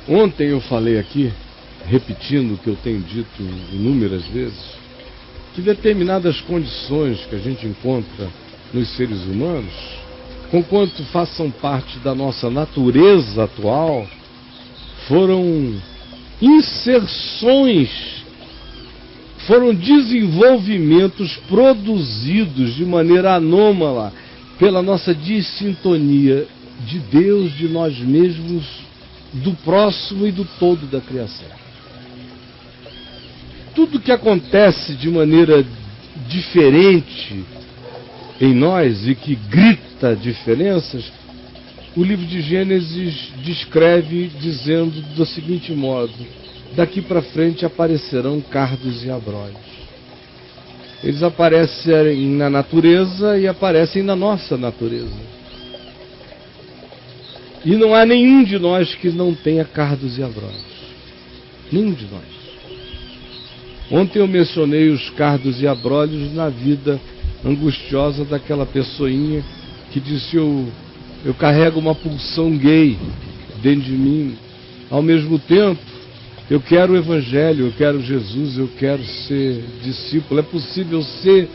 Ontem eu falei aqui, repetindo o que eu tenho dito inúmeras vezes, que determinadas condições que a gente encontra nos seres humanos, conquanto façam parte da nossa natureza atual, foram inserções, foram desenvolvimentos produzidos de maneira anômala pela nossa dissintonia de Deus, de nós mesmos, do próximo e do todo da criação. Tudo que acontece de maneira diferente em nós e que grita diferenças, o livro de Gênesis descreve dizendo do seguinte modo: daqui para frente aparecerão cardos e abrolhos. Eles aparecem na natureza e aparecem na nossa natureza. E não há nenhum de nós que não tenha cardos e abrolhos. Nenhum de nós. Ontem eu mencionei os cardos e abrolhos na vida angustiosa daquela pessoinha que disse: eu carrego uma pulsão gay dentro de mim. Ao mesmo tempo, eu quero o Evangelho, eu quero Jesus, eu quero ser discípulo. É possível ser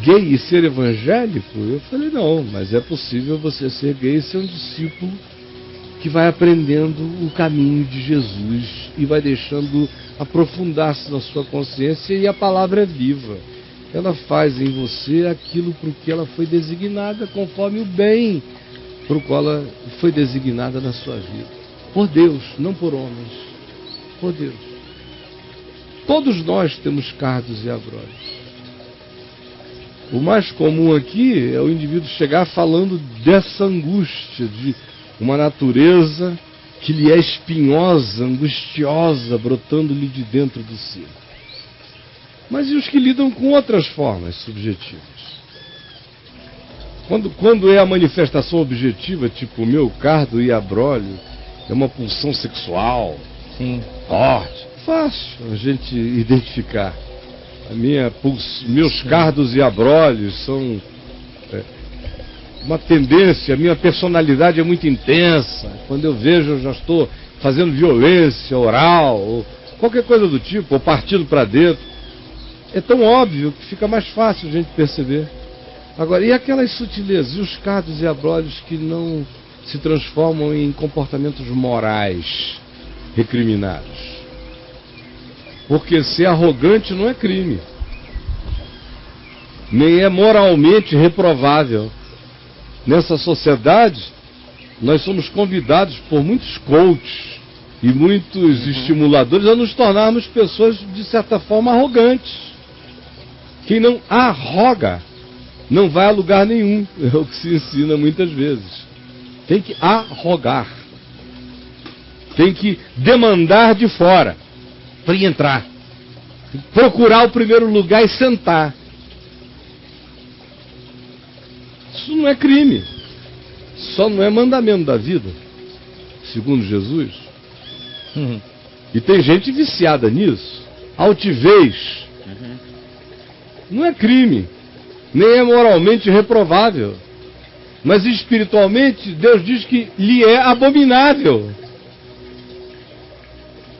gay e ser evangélico? Eu falei: não, mas é possível você ser gay e ser um discípulo que vai aprendendo o caminho de Jesus e vai deixando aprofundar-se na sua consciência, e a palavra é viva. Ela faz em você aquilo para o que ela foi designada, conforme o bem para o qual ela foi designada na sua vida. Por Deus, não por homens. Por Deus. Todos nós temos cardos e abrolhos. O mais comum aqui é o indivíduo chegar falando dessa angústia, de uma natureza que lhe é espinhosa, angustiosa, brotando-lhe de dentro de si. Mas e os que lidam com outras formas subjetivas? Quando é a manifestação objetiva, tipo o meu cardo e abrolho, é uma pulsão sexual, sim, forte, fácil a gente identificar. Meus cardos e abrolhos são uma tendência, a minha personalidade é muito intensa. Quando eu vejo, eu já estou fazendo violência oral, ou qualquer coisa do tipo, ou partindo para dentro. É tão óbvio que fica mais fácil a gente perceber. Agora, e aquelas sutilezas, e os cardos e abrolhos que não se transformam em comportamentos morais recriminados? Porque ser arrogante não é crime, nem é moralmente reprovável. Nessa sociedade, nós somos convidados por muitos coaches e muitos estimuladores a nos tornarmos pessoas, de certa forma, arrogantes. Quem não arroga não vai a lugar nenhum, é o que se ensina muitas vezes. Tem que arrogar, tem que demandar de fora para entrar, procurar o primeiro lugar e sentar. Isso não é crime, só não é mandamento da vida, segundo Jesus. E tem gente viciada nisso. Altivez não é crime, nem é moralmente reprovável, mas espiritualmente Deus diz que lhe é abominável.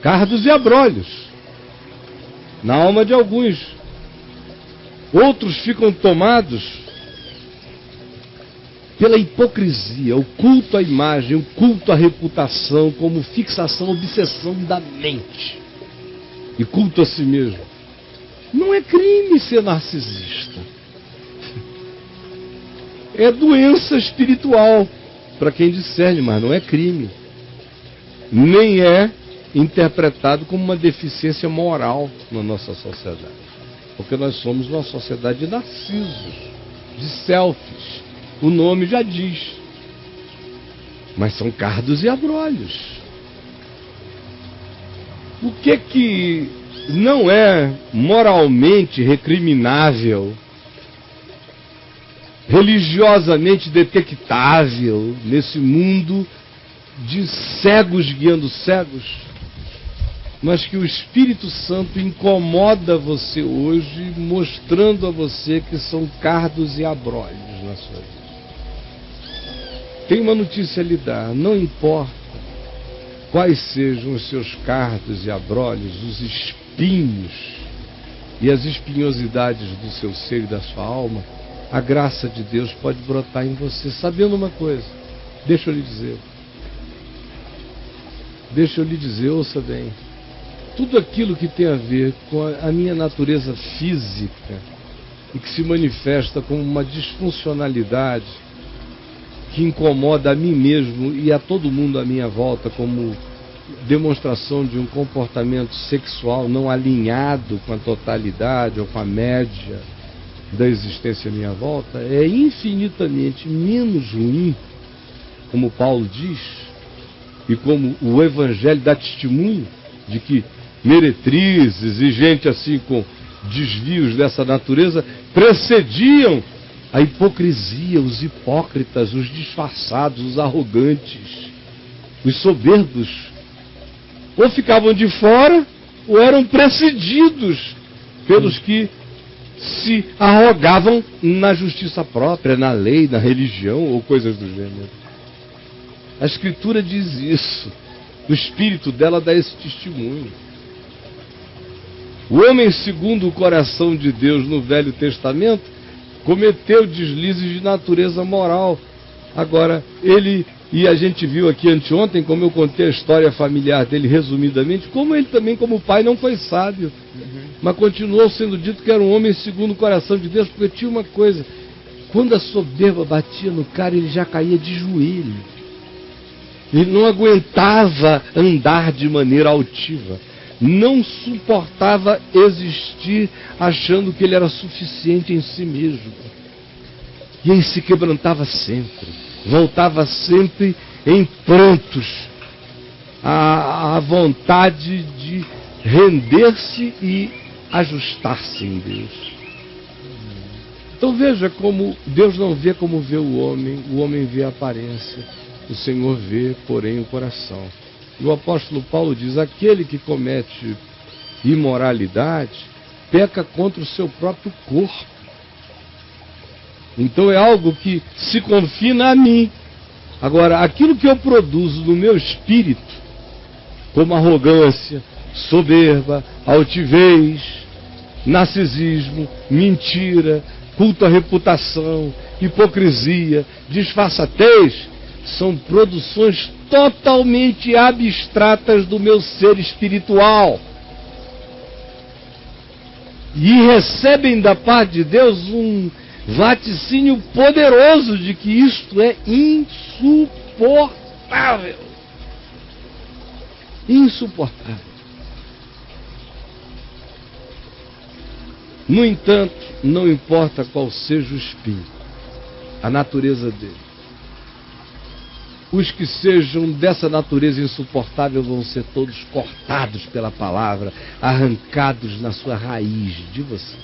Cardos e abrolhos na alma de alguns. Outros ficam tomados pela hipocrisia, o culto à imagem, o culto à reputação, como fixação, obsessão da mente, e culto a si mesmo. Não é crime ser narcisista. É doença espiritual para quem discerne, mas não é crime. Nem é interpretado como uma deficiência moral na nossa sociedade. Porque nós somos uma sociedade de narcisos, de selfies. O nome já diz. Mas são cardos e abrolhos. O que não é moralmente recriminável, religiosamente detectável nesse mundo de cegos guiando cegos, mas que o Espírito Santo incomoda você hoje, mostrando a você que são cardos e abrolhos na sua vida. Tem uma notícia a lhe dar: não importa quais sejam os seus cardos e abrolhos, os espinhos e as espinhosidades do seu ser e da sua alma, a graça de Deus pode brotar em você, sabendo uma coisa, deixa eu lhe dizer, ouça bem, tudo aquilo que tem a ver com a minha natureza física e que se manifesta como uma disfuncionalidade que incomoda a mim mesmo e a todo mundo à minha volta como demonstração de um comportamento sexual não alinhado com a totalidade ou com a média da existência à minha volta, é infinitamente menos ruim, como Paulo diz, e como o Evangelho dá testemunho de que meretrizes e gente assim com desvios dessa natureza precediam a hipocrisia, os hipócritas, os disfarçados, os arrogantes, os soberbos, ou ficavam de fora ou eram precedidos pelos que se arrogavam na justiça própria, na lei, na religião ou coisas do gênero. A Escritura diz isso, o Espírito dela dá esse testemunho. O homem segundo o coração de Deus no Velho Testamento cometeu deslizes de natureza moral. Agora, ele, e a gente viu aqui anteontem, como eu contei a história familiar dele resumidamente, como ele também, como pai, não foi sábio. Mas continuou sendo dito que era um homem segundo o coração de Deus, porque tinha uma coisa, quando a soberba batia no cara, ele já caía de joelho. Ele não aguentava andar de maneira altiva. Não suportava existir achando que ele era suficiente em si mesmo. E ele se quebrantava sempre, voltava sempre em prantos à vontade de render-se e ajustar-se em Deus. Então veja como Deus não vê como vê o homem vê a aparência, o Senhor vê, porém, o coração. E o apóstolo Paulo diz, aquele que comete imoralidade peca contra o seu próprio corpo. Então é algo que se confina a mim. Agora, aquilo que eu produzo no meu espírito, como arrogância, soberba, altivez, narcisismo, mentira, culto à reputação, hipocrisia, disfarçatez, são produções totalmente abstratas do meu ser espiritual. E recebem da parte de Deus um vaticínio poderoso de que isto é insuportável. Insuportável. No entanto, não importa qual seja o espinho, a natureza dele, os que sejam dessa natureza insuportável vão ser todos cortados pela palavra, arrancados na sua raiz de você.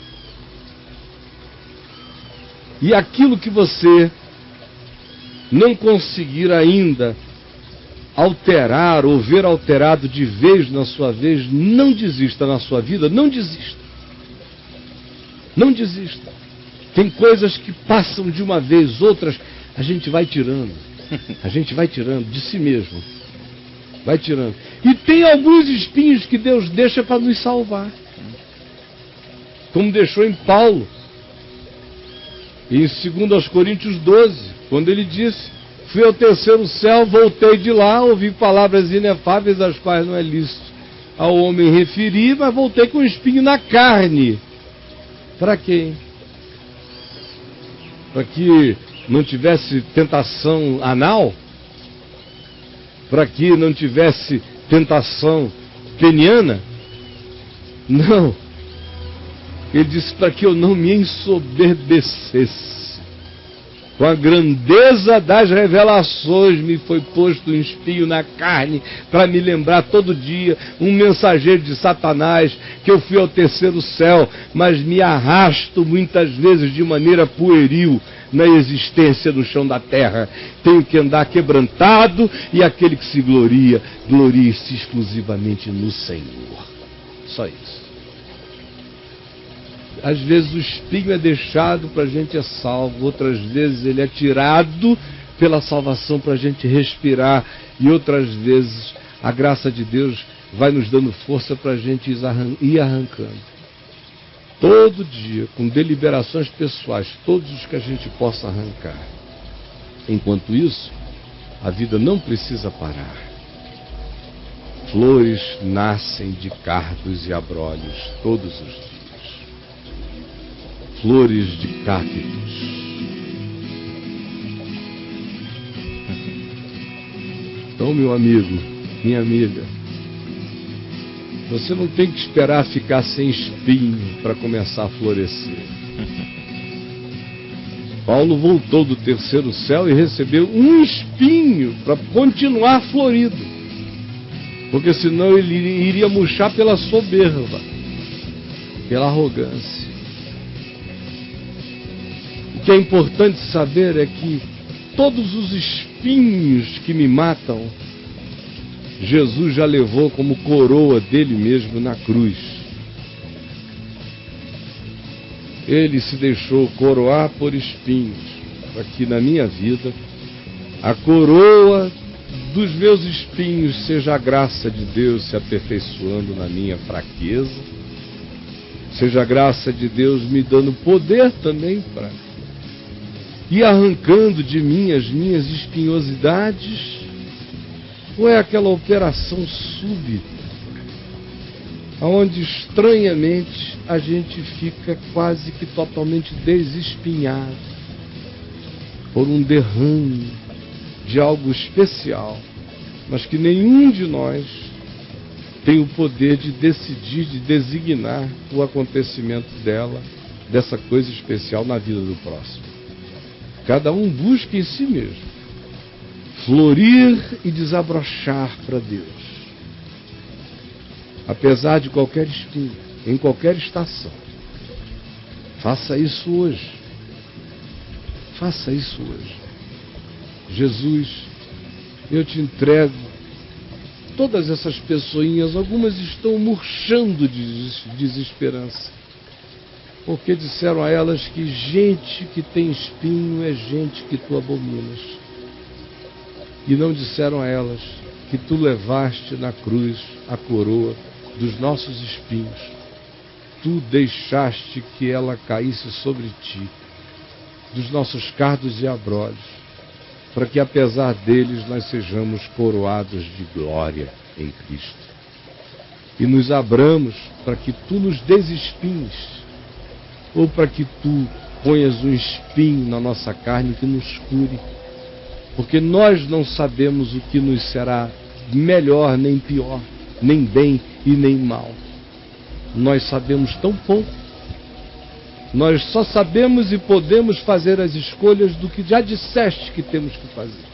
E aquilo que você não conseguir ainda alterar ou ver alterado de vez na sua vez, não desista na sua vida, não desista. Não desista. Tem coisas que passam de uma vez, outras a gente vai tirando. A gente vai tirando de si mesmo. Vai tirando. E tem alguns espinhos que Deus deixa para nos salvar. Como deixou em Paulo. Em 2 Coríntios 12, quando ele disse, fui ao terceiro céu, voltei de lá, ouvi palavras inefáveis, as quais não é lícito ao homem referir, mas voltei com um espinho na carne. Para quem? Para que não tivesse tentação anal? Para que não tivesse tentação peniana? Não. Ele disse para que eu não me ensoberbecesse. Com a grandeza das revelações me foi posto um espinho na carne para me lembrar todo dia, um mensageiro de Satanás, que eu fui ao terceiro céu, mas me arrasto muitas vezes de maneira pueril na existência no chão da terra. Tenho que andar quebrantado e aquele que se gloria, glorie-se exclusivamente no Senhor. Só isso. Às vezes o espinho é deixado para a gente é salvo, outras vezes ele é tirado pela salvação para a gente respirar, e outras vezes a graça de Deus vai nos dando força para a gente ir arrancando. Todo dia, com deliberações pessoais, todos os que a gente possa arrancar. Enquanto isso, a vida não precisa parar. Flores nascem de cardos e abrolhos todos os dias. Flores de cactos. Então, meu amigo, minha amiga, você não tem que esperar ficar sem espinho para começar a florescer. Paulo voltou do terceiro céu e recebeu um espinho para continuar florido, porque senão ele iria murchar pela soberba, pela arrogância. O que é importante saber é que todos os espinhos que me matam, Jesus já levou como coroa dele mesmo na cruz. Ele se deixou coroar por espinhos, para que na minha vida a coroa dos meus espinhos seja a graça de Deus se aperfeiçoando na minha fraqueza, seja a graça de Deus me dando poder também para ir arrancando de mim as minhas espinhosidades. Ou é aquela operação súbita, onde estranhamente a gente fica quase que totalmente desespinhado por um derrame de algo especial, mas que nenhum de nós tem o poder de decidir, de designar o acontecimento dessa coisa especial na vida do próximo. Cada um busca em si mesmo florir e desabrochar para Deus, apesar de qualquer espinho, em qualquer estação. Faça isso hoje. Faça isso hoje. Jesus, eu te entrego todas essas pessoinhas, algumas estão murchando de desesperança, porque disseram a elas que gente que tem espinho é gente que tu abominas. E não disseram a elas que tu levaste na cruz a coroa dos nossos espinhos. Tu deixaste que ela caísse sobre ti, dos nossos cardos e abrolhos, para que apesar deles nós sejamos coroados de glória em Cristo. E nos abramos para que tu nos desespinhes, ou para que tu ponhas um espinho na nossa carne que nos cure. Porque nós não sabemos o que nos será melhor nem pior, nem bem e nem mal. Nós sabemos tão pouco. Nós só sabemos e podemos fazer as escolhas do que já disseste que temos que fazer.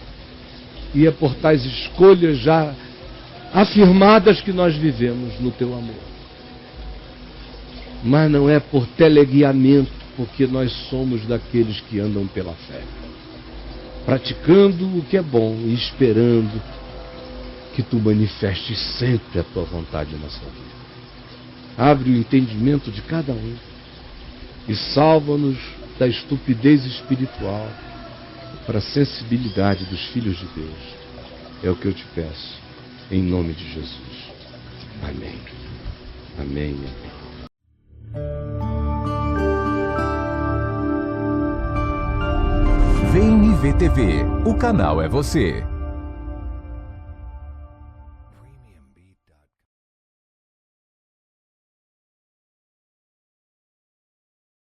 E é por tais escolhas já afirmadas que nós vivemos no teu amor. Mas não é por teleguiamento, porque nós somos daqueles que andam pela fé, praticando o que é bom e esperando que tu manifestes sempre a tua vontade na nossa vida. Abre o entendimento de cada um e salva-nos da estupidez espiritual para a sensibilidade dos filhos de Deus. É o que eu te peço, em nome de Jesus. Amém. Amém. VNV TV, o canal é você.